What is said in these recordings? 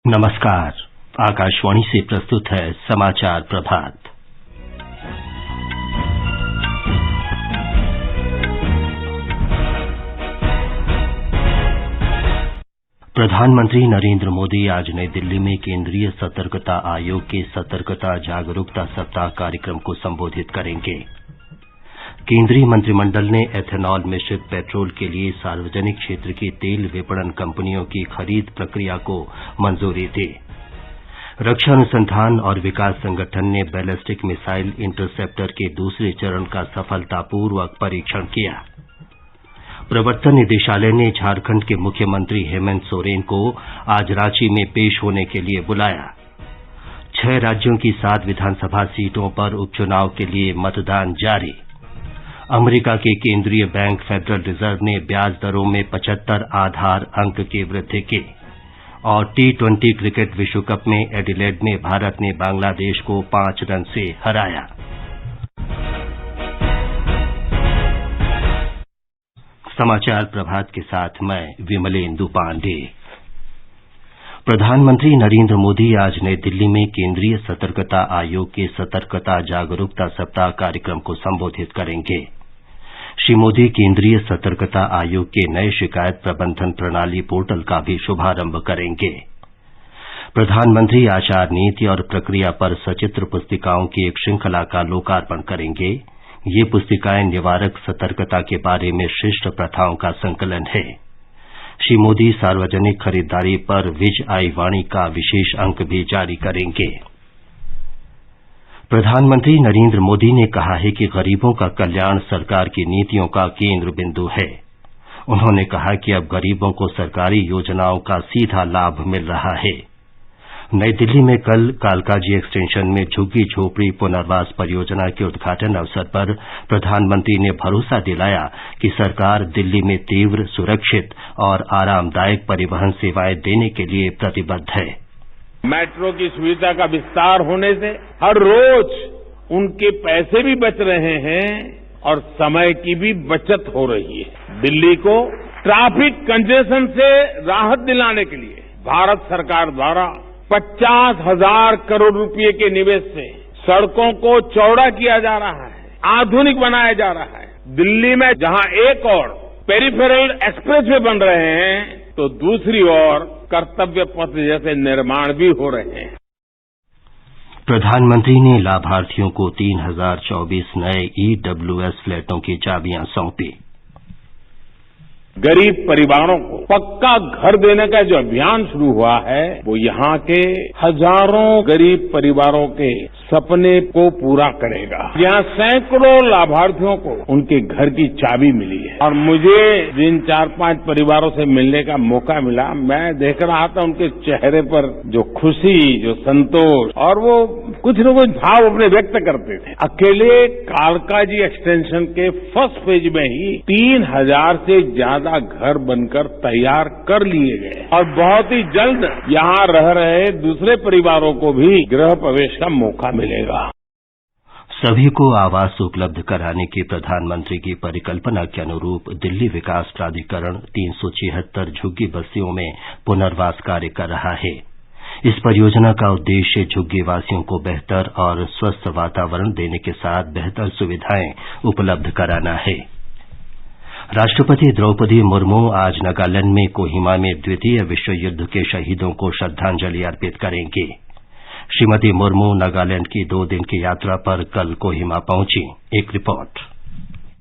नमस्कार। आकाशवाणी से प्रस्तुत है समाचार प्रभात। प्रधानमंत्री नरेंद्र मोदी आज नई दिल्ली में केंद्रीय सतर्कता आयोग के सतर्कता जागरूकता सप्ताह कार्यक्रम को संबोधित करेंगे। केंद्रीय मंत्रिमंडल ने एथेनॉल मिश्रित पेट्रोल के लिए सार्वजनिक क्षेत्र की तेल विपणन कंपनियों की खरीद प्रक्रिया को मंजूरी दी। रक्षा अनुसंधान और विकास संगठन ने बैलिस्टिक मिसाइल इंटरसेप्टर के दूसरे चरण का सफलतापूर्वक परीक्षण किया। प्रवर्तन निदेशालय ने झारखंड के मुख्यमंत्री हेमंत सोरेन को आज रांची में पेश होने के लिए बुलाया। 6 राज्यों की 7 विधानसभा सीटों पर उपचुनाव के लिए मतदान जारी। अमेरिका के केंद्रीय बैंक फेडरल रिजर्व ने ब्याज दरों में 75 आधार अंक की वृद्धि की। और T20 क्रिकेट विश्व कप में एडिलेड में भारत ने बांग्लादेश को 5 रन से हराया। समाचार प्रभात के साथ मैं विमलेंदु पांडे। प्रधानमंत्री नरेंद्र मोदी आज नई दिल्ली में केंद्रीय सतर्कता आयोग के सतर्कता जागरूकता सप्ताह कार्यक्रम को संबोधित करेंगे। श्री मोदी केंद्रीय सतर्कता आयोग के नए शिकायत प्रबंधन प्रणाली पोर्टल का भी शुभारंभ करेंगे। प्रधानमंत्री आचार नीति और प्रक्रिया पर सचित्र पुस्तिकाओं की एक श्रृंखला का लोकार्पण करेंगे। ये पुस्तिकाएं निवारक सतर्कता के बारे में श्रेष्ठ प्रथाओं का संकलन है। श्री मोदी सार्वजनिक खरीदारी पर विज आई वाणी का विशेष अंक भी जारी करेंगे। प्रधानमंत्री नरेंद्र मोदी ने कहा है कि गरीबों का कल्याण सरकार की नीतियों का केंद्र बिंदु है। उन्होंने कहा कि अब गरीबों को सरकारी योजनाओं का सीधा लाभ मिल रहा है। नई दिल्ली में कल कालकाजी एक्सटेंशन में झुग्गी झोपड़ी पुनर्वास परियोजना के उद्घाटन अवसर पर प्रधानमंत्री ने भरोसा दिलाया कि सरकार दिल्ली में तीव्र, सुरक्षित और आरामदायक परिवहन सेवाएं देने के लिए प्रतिबद्ध है। मेट्रो की सुविधा का विस्तार होने से हर रोज उनके पैसे भी बच रहे हैं और समय की भी बचत हो रही है। दिल्ली को ट्रैफिक कंजेशन से राहत दिलाने के लिए भारत सरकार द्वारा 50,000 करोड़ रुपए के निवेश से सड़कों को चौड़ा किया जा रहा है, आधुनिक बनाया जा रहा है। दिल्ली में जहां एक और पेरिफेरल एक्सप्रेसवे बन रहे हैं तो दूसरी ओर कर्तव्य पथ जैसे निर्माण भी हो रहे हैं। प्रधानमंत्री ने लाभार्थियों को 3024 नए EWS फ्लैटों की चाबियां सौंपी। गरीब परिवारों को पक्का घर देने का जो अभियान शुरू हुआ है वो यहाँ के हजारों गरीब परिवारों के सपने को पूरा करेगा। यहाँ सैकड़ों लाभार्थियों को उनके घर की चाबी मिली है और मुझे जिन 4-5 परिवारों से मिलने का मौका मिला, मैं देख रहा था उनके चेहरे पर जो खुशी, जो संतोष और वो कुछ न कुछ भाव अपने व्यक्त करते थे। अकेले कालकाजी एक्सटेंशन के फर्स्ट फेज में ही 3000 से ज्यादा घर बनकर तैयार कर लिए गए और बहुत ही जल्द यहाँ रह रहे दूसरे परिवारों को भी गृह प्रवेश का मौका मिलेगा। सभी को आवास उपलब्ध कराने की प्रधानमंत्री की परिकल्पना के अनुरूप दिल्ली विकास प्राधिकरण 376 झुग्गी बस्तियों में पुनर्वास कार्य कर रहा है। इस परियोजना का उद्देश्य झुग्गी वासियों को बेहतर और स्वस्थ वातावरण देने के साथ बेहतर सुविधाएं उपलब्ध कराना है। राष्ट्रपति द्रौपदी मुर्मू आज नागालैंड में कोहिमा में द्वितीय विश्व युद्ध के शहीदों को श्रद्धांजलि अर्पित करेंगे। श्रीमती मुर्मू नागालैंड की 2 दिन की यात्रा पर कल कोहिमा पहुंची। एक रिपोर्ट।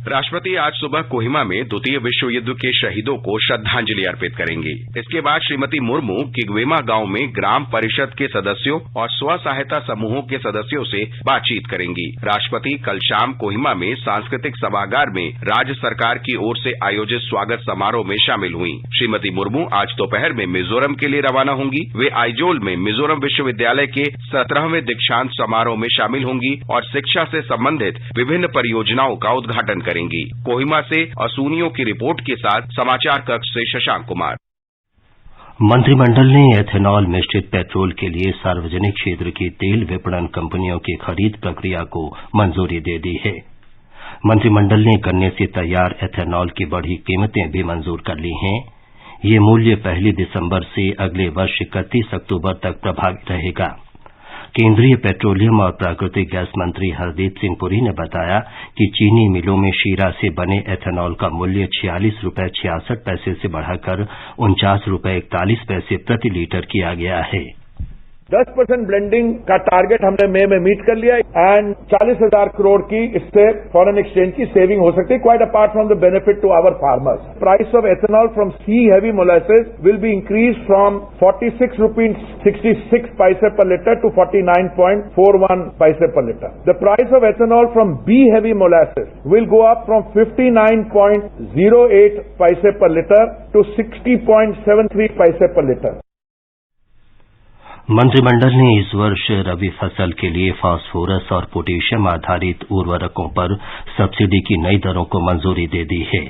राष्ट्रपति आज सुबह कोहिमा में द्वितीय विश्व युद्ध के शहीदों को श्रद्धांजलि अर्पित करेंगे। इसके बाद श्रीमती मुर्मू किगवेमा गांव में ग्राम परिषद के सदस्यों और स्व सहायता समूहों के सदस्यों से बातचीत करेंगी। राष्ट्रपति कल शाम कोहिमा में सांस्कृतिक सभागार में राज्य सरकार की ओर से आयोजित स्वागत समारोह में शामिल हुई। श्रीमती मुर्मू आज दोपहर में मिजोरम के लिए रवाना होंगी। वे आइजोल में मिजोरम विश्वविद्यालय के 17वें दीक्षांत समारोह में शामिल होंगी और शिक्षा से संबंधित विभिन्न परियोजनाओं का उद्घाटन करेंगी। कोहिमा से असुनियों की रिपोर्ट के साथ समाचार कक्ष से शशांक कुमार। मंत्रिमंडल ने एथेनॉल मिश्रित पेट्रोल के लिए सार्वजनिक क्षेत्र की तेल विपणन कंपनियों की खरीद प्रक्रिया को मंजूरी दे दी है। मंत्रिमंडल ने गन्ने से तैयार एथेनॉल की बढ़ी कीमतें भी मंजूर कर ली हैं। ये मूल्य 1 दिसंबर से अगले वर्ष 31 अक्टूबर तक प्रभावी रहेगा। केंद्रीय पेट्रोलियम और प्राकृतिक गैस मंत्री हरदीप सिंह पुरी ने बताया कि चीनी मिलों में शीरा से बने एथेनॉल का मूल्य 46 रुपये 66 पैसे से बढ़ाकर 49 रुपये 41 पैसे प्रति लीटर किया गया है। 10% ब्लेंडिंग का टारगेट हमने मई में मीट कर लिया एंड 40,000 करोड़ की इससे फॉरेन एक्सचेंज की सेविंग हो सकती है, quite apart from the benefit to our farmers. Price of ethanol from C heavy molasses will be increase from 46 rupees 66 paise per litre to 49.41 paise per litre. The price of ethanol from B heavy molasses will go up from 59.08 paise per litre to 60.73 पैसे per litre. मंत्रिमंडल ने इस वर्ष रबी फसल के लिए phosphorus और potassium आधारित उर्वरकों पर सब्सिडी की नई दरों को मंजूरी दे दी है।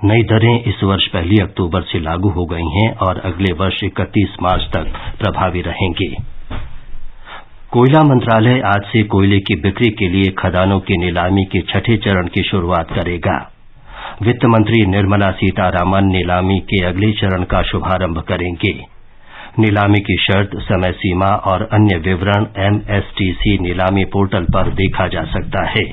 नई दरें इस वर्ष 1 अक्टूबर से लागू हो गई हैं और अगले वर्ष 31 मार्च तक प्रभावी रहेंगी। कोयला मंत्रालय आज से कोयले की बिक्री के लिए खदानों की नीलामी के 6ठे चरण की शुरुआत करेगा। वित्त मंत्री निर्मला सीतारामन नीलामी के अगले चरण का शुभारंभ करेंगे। नीलामी की शर्त, समय सीमा और अन्य विवरण MSTC नीलामी पोर्टल पर देखा जा सकता है।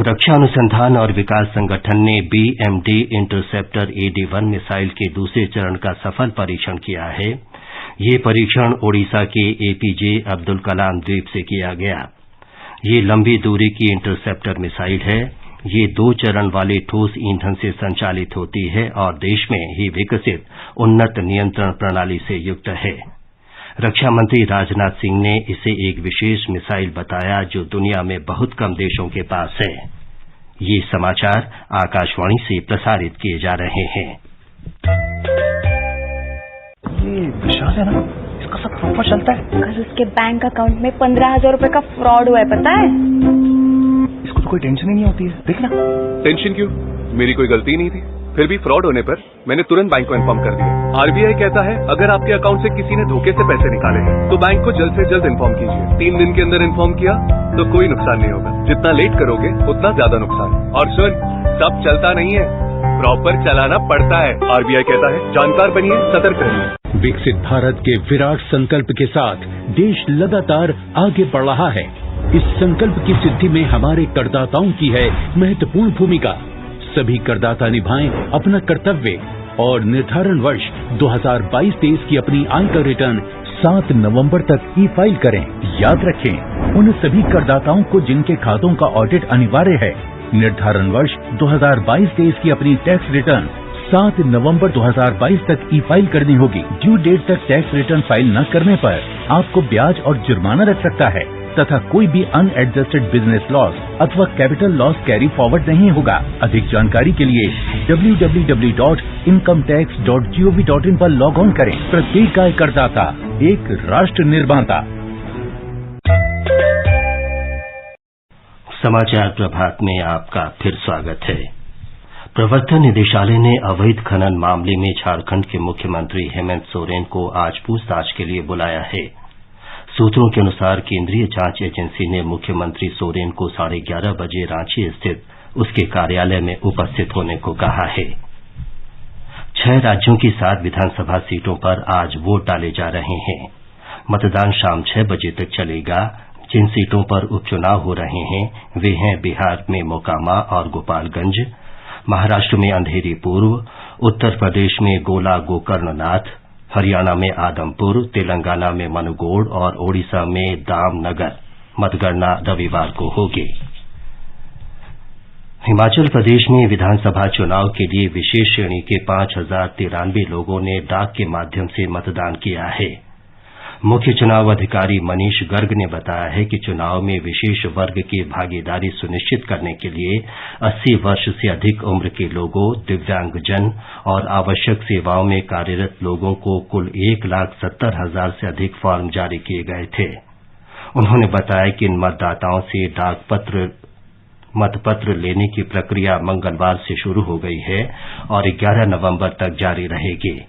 रक्षा अनुसंधान और विकास संगठन ने BMD इंटरसेप्टर AD-1 मिसाइल के दूसरे चरण का सफल परीक्षण किया है। ये परीक्षण ओडिशा के APJ अब्दुल कलाम द्वीप से किया गया। ये लंबी दूरी की इंटरसेप्टर मिसाइल है। ये 2 चरण वाले ठोस ईंधन से संचालित होती है और देश में ही विकसित उन्नत नियंत्रण प्रणाली से युक्त है। रक्षा मंत्री राजनाथ सिंह ने इसे एक विशेष मिसाइल बताया जो दुनिया में बहुत कम देशों के पास है। ये समाचार आकाशवाणी से प्रसारित किए जा रहे हैं। ये विशाल है ना, इसका सब प्रॉपर चलता है। कल उसके बैंक अकाउंट में 15,000 रुपए का फ्रॉड हुआ है, पता है? इसको तो कोई टेंशन ही नहीं होती है। देखना। टेंशन क्यों? मेरी कोई गलती नहीं थी। फिर भी फ्रॉड होने पर मैंने तुरंत बैंक को इन्फॉर्म कर दिया। RBI कहता है अगर आपके अकाउंट से किसी ने धोखे से पैसे निकाले हैं तो बैंक को जल्द से जल्द इन्फॉर्म कीजिए। 3 दिन के अंदर इन्फॉर्म किया तो कोई नुकसान नहीं होगा। जितना लेट करोगे उतना ज्यादा नुकसान। और सुन, सब चलता नहीं है, प्रॉपर चलाना पड़ता है। RBI कहता है जानकार बनिए, सतर्क रहिए। विकसित भारत के विराट संकल्प के साथ देश लगातार आगे बढ़ रहा है। इस संकल्प की सिद्धि में हमारे करदाताओं की है महत्वपूर्ण भूमिका। सभी करदाता निभाएं अपना कर्तव्य और निर्धारण वर्ष 2022-23 की अपनी आयकर रिटर्न 7 नवंबर तक ई-फाइल करें। याद रखें, उन सभी करदाताओं को जिनके खातों का ऑडिट अनिवार्य है, निर्धारण वर्ष 2022-23 की अपनी टैक्स रिटर्न 7 नवंबर 2022 तक ई-फाइल करनी होगी। ड्यू डेट तक टैक्स रिटर्न फाइल न करने पर आपको ब्याज और जुर्माना लग सकता है तथा कोई भी अनएडजस्टेड बिजनेस लॉस अथवा कैपिटल लॉस कैरी फॉरवर्ड नहीं होगा। अधिक जानकारी के लिए www.incometax.gov.in पर लॉग ऑन करें। प्रत्येक आय करदाता एक राष्ट्र निर्माता। समाचार प्रभात में आपका फिर स्वागत है। प्रवर्तन निदेशालय ने अवैध खनन मामले में झारखंड के मुख्यमंत्री हेमंत सोरेन को आज पूछताछ के लिए बुलाया है। सूत्रों के अनुसार केंद्रीय जांच एजेंसी ने मुख्यमंत्री सोरेन को 11:30 बजे रांची स्थित उसके कार्यालय में उपस्थित होने को कहा है। 6 राज्यों की 7 विधानसभा सीटों पर आज वोट डाले जा रहे हैं। मतदान शाम 6 बजे तक चलेगा। जिन सीटों पर उपचुनाव हो रहे हैं वे हैं बिहार में मोकामा और गोपालगंज, महाराष्ट्र में अंधेरी पूर्व, उत्तर प्रदेश में गोला गोकर्णनाथ, हरियाणा में आदमपुर, तेलंगाना में मनुगोड़ और ओडिशा में दामनगर। मतगणना रविवार को होगी। हिमाचल प्रदेश में विधानसभा चुनाव के लिए विशेष श्रेणी के 5,093 लोगों ने डाक के माध्यम से मतदान किया है। मुख्य चुनाव अधिकारी मनीष गर्ग ने बताया है कि चुनाव में विशेष वर्ग की भागीदारी सुनिश्चित करने के लिए 80 वर्ष से अधिक उम्र के लोगों, दिव्यांगजन और आवश्यक सेवाओं में कार्यरत लोगों को कुल 1,70,000 से अधिक फॉर्म जारी किए गए थे। उन्होंने बताया कि इन मतदाताओं से मतपत्र लेने की प्रक्रिया मंगलवार से शुरू हो गई है और 11 नवंबर तक जारी रहेगी।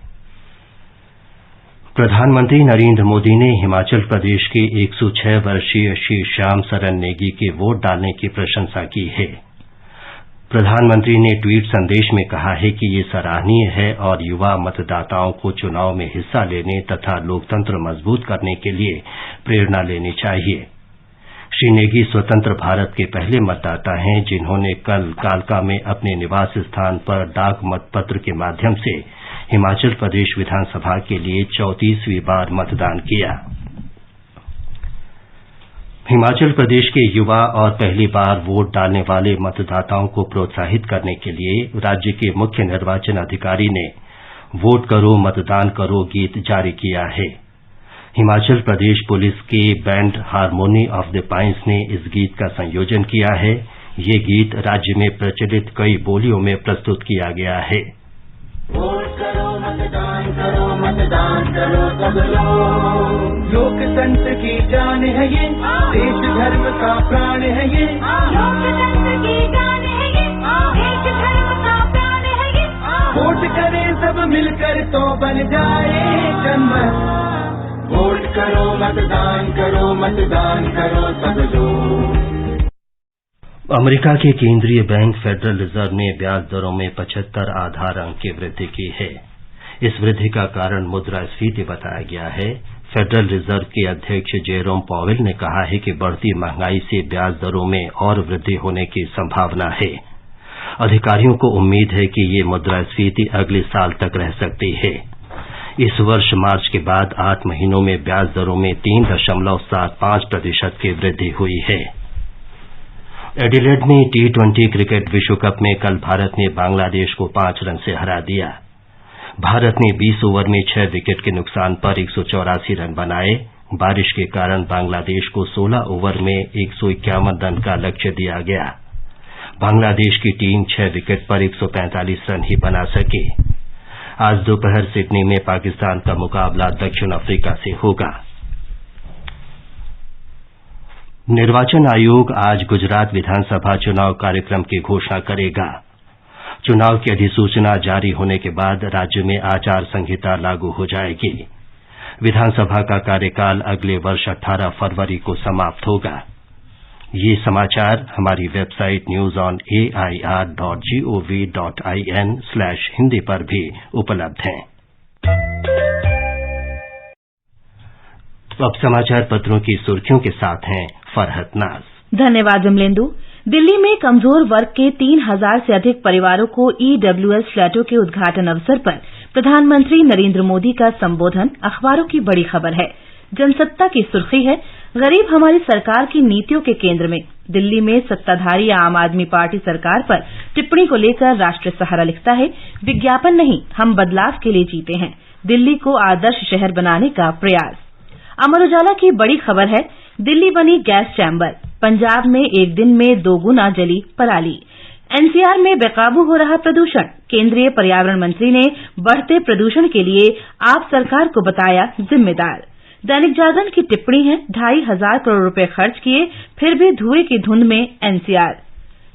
प्रधानमंत्री नरेंद्र मोदी ने हिमाचल प्रदेश के 106 वर्षीय श्री श्याम सरन नेगी के वोट डालने की प्रशंसा की है। प्रधानमंत्री ने ट्वीट संदेश में कहा है कि ये सराहनीय है और युवा मतदाताओं को चुनाव में हिस्सा लेने तथा लोकतंत्र मजबूत करने के लिए प्रेरणा लेनी चाहिए। श्री नेगी स्वतंत्र भारत के पहले मतदाता हैं जिन्होंने कल कालका में अपने निवास स्थान पर डाक मतपत्र के माध्यम से हिमाचल प्रदेश विधानसभा के लिए 34वीं बार मतदान किया। हिमाचल प्रदेश के युवा और पहली बार वोट डालने वाले मतदाताओं को प्रोत्साहित करने के लिए राज्य के मुख्य निर्वाचन अधिकारी ने वोट करो मतदान करो गीत जारी किया है। हिमाचल प्रदेश पुलिस के band harmony of the pines ने इस गीत का संयोजन किया है। ये गीत राज्य में प्रचलित कई बोलियों में प्रस्तुत किया गया है। वोट करो मतदान करो सब लोग, लोकतंत्र की जान है ये, देश धर्म का प्राण है ये, लोकतंत्र की जान है ये, देश धर्म का प्राण है ये, वोट करें सब मिलकर तो बन जाए जनमत। वोट करो मतदान करो सब लोग। अमेरिका के केंद्रीय बैंक फेडरल रिजर्व ने ब्याज दरों में 75 आधार अंक की वृद्धि की है। इस वृद्धि का कारण मुद्रास्फीति बताया गया है। फेडरल रिजर्व के अध्यक्ष जेरोम पॉवेल ने कहा है कि बढ़ती महंगाई से ब्याज दरों में और वृद्धि होने की संभावना है। अधिकारियों को उम्मीद है कि ये मुद्रास्फीति अगले साल तक रह सकती है। इस वर्ष मार्च के बाद 8 महीनों में ब्याज दरों में 3.75% की वृद्धि हुई है। एडिलेड में T20 क्रिकेट विश्व कप में कल भारत ने बांग्लादेश को 5 रन से हरा दिया। भारत ने 20 ओवर में 6 विकेट के नुकसान पर 184 रन बनाए। बारिश के कारण बांग्लादेश को 16 ओवर में 151 रन का लक्ष्य दिया गया। बांग्लादेश की टीम 6 विकेट पर 145 रन ही बना सकी। आज दोपहर सिडनी में पाकिस्तान का मुकाबला दक्षिण अफ्रीका से होगा। निर्वाचन आयोग आज गुजरात विधानसभा चुनाव कार्यक्रम की घोषणा करेगा। चुनाव की अधिसूचना जारी होने के बाद राज्य में आचार संहिता लागू हो जाएगी। विधानसभा का कार्यकाल अगले वर्ष 18 फरवरी को समाप्त होगा। ये समाचार हमारी वेबसाइट newsonair.gov.in/hindi पर भी उपलब्ध हैं। अब समाचार पत्रों की सुर्खियों के साथ हैं फरहत नाज। धन्यवाद विमलेंदु। दिल्ली में कमजोर वर्ग के 3000 से अधिक परिवारों को EWS फ्लैटों के उद्घाटन अवसर पर प्रधानमंत्री नरेंद्र मोदी का संबोधन अखबारों की बड़ी खबर है। जनसत्ता की सुर्खी है, गरीब हमारी सरकार की नीतियों के केंद्र में। दिल्ली में सत्ताधारी आम आदमी पार्टी सरकार पर टिप्पणी को लेकर राष्ट्रीय सहारा लिखता है, विज्ञापन नहीं, हम बदलाव के लिए जीते हैं, दिल्ली को आदर्श शहर बनाने का प्रयास। अमर उजाला की बड़ी खबर है, दिल्ली बनी गैस चैम्बर, पंजाब में एक दिन में 2 गुना जली पराली। NCR में बेकाबू हो रहा प्रदूषण, केंद्रीय पर्यावरण मंत्री ने बढ़ते प्रदूषण के लिए आप सरकार को बताया जिम्मेदार। दैनिक जागरण की टिप्पणी है, 2,500 करोड़ रुपए खर्च किए फिर भी धुएं की धुंध में NCR।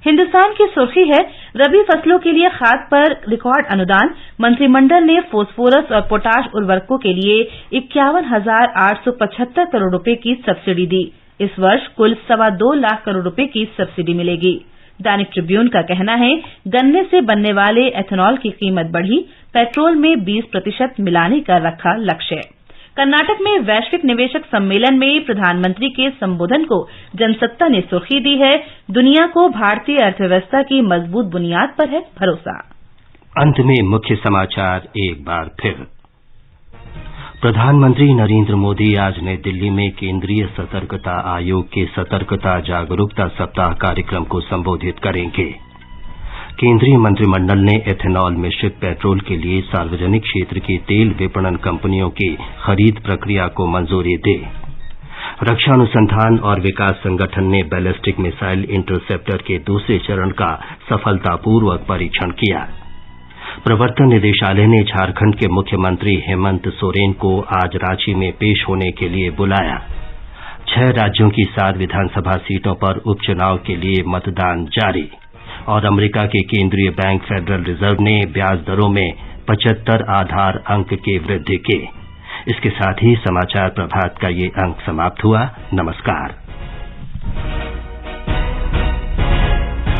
हिन्दुस्तान की सुर्खी है, रबी फसलों के लिए खाद पर रिकॉर्ड अनुदान, मंत्रिमंडल ने फास्फोरस और पोटाश उर्वरकों के लिए 51,875 करोड़ रुपए की सब्सिडी दी। इस वर्ष कुल 2.25 लाख करोड़ रुपए की सब्सिडी मिलेगी। दैनिक ट्रिब्यून का कहना है, गन्ने से बनने वाले एथेनॉल की कीमत बढ़ी, पेट्रोल में 20% मिलाने का रखा लक्ष्य। कर्नाटक में वैश्विक निवेशक सम्मेलन में प्रधानमंत्री के संबोधन को जनसत्ता ने सुर्खी दी है, दुनिया को भारतीय अर्थव्यवस्था की मजबूत बुनियाद पर है भरोसा। अंत में मुख्य समाचार एक बार फिर। प्रधानमंत्री नरेंद्र मोदी आज नई दिल्ली में केंद्रीय सतर्कता आयोग के सतर्कता जागरूकता सप्ताह कार्यक्रम को संबोधित करेंगे। केंद्रीय मंत्रिमंडल ने एथेनॉल मिश्रित पेट्रोल के लिए सार्वजनिक क्षेत्र की तेल विपणन कंपनियों की खरीद प्रक्रिया को मंजूरी दी। रक्षा अनुसंधान और विकास संगठन ने बैलिस्टिक मिसाइल इंटरसेप्टर के दूसरे चरण का सफलतापूर्वक परीक्षण किया। प्रवर्तन निदेशालय ने झारखंड के मुख्यमंत्री हेमंत सोरेन को आज रांची में पेश होने के लिए बुलाया। 6 राज्यों की 7 विधानसभा सीटों पर उपचुनाव के लिए मतदान जारी। और अमेरिका के केंद्रीय बैंक फेडरल रिजर्व ने ब्याज दरों में 75 आधार अंक की वृद्धि की। इसके साथ ही समाचार प्रभात का ये अंक समाप्त हुआ। नमस्कार।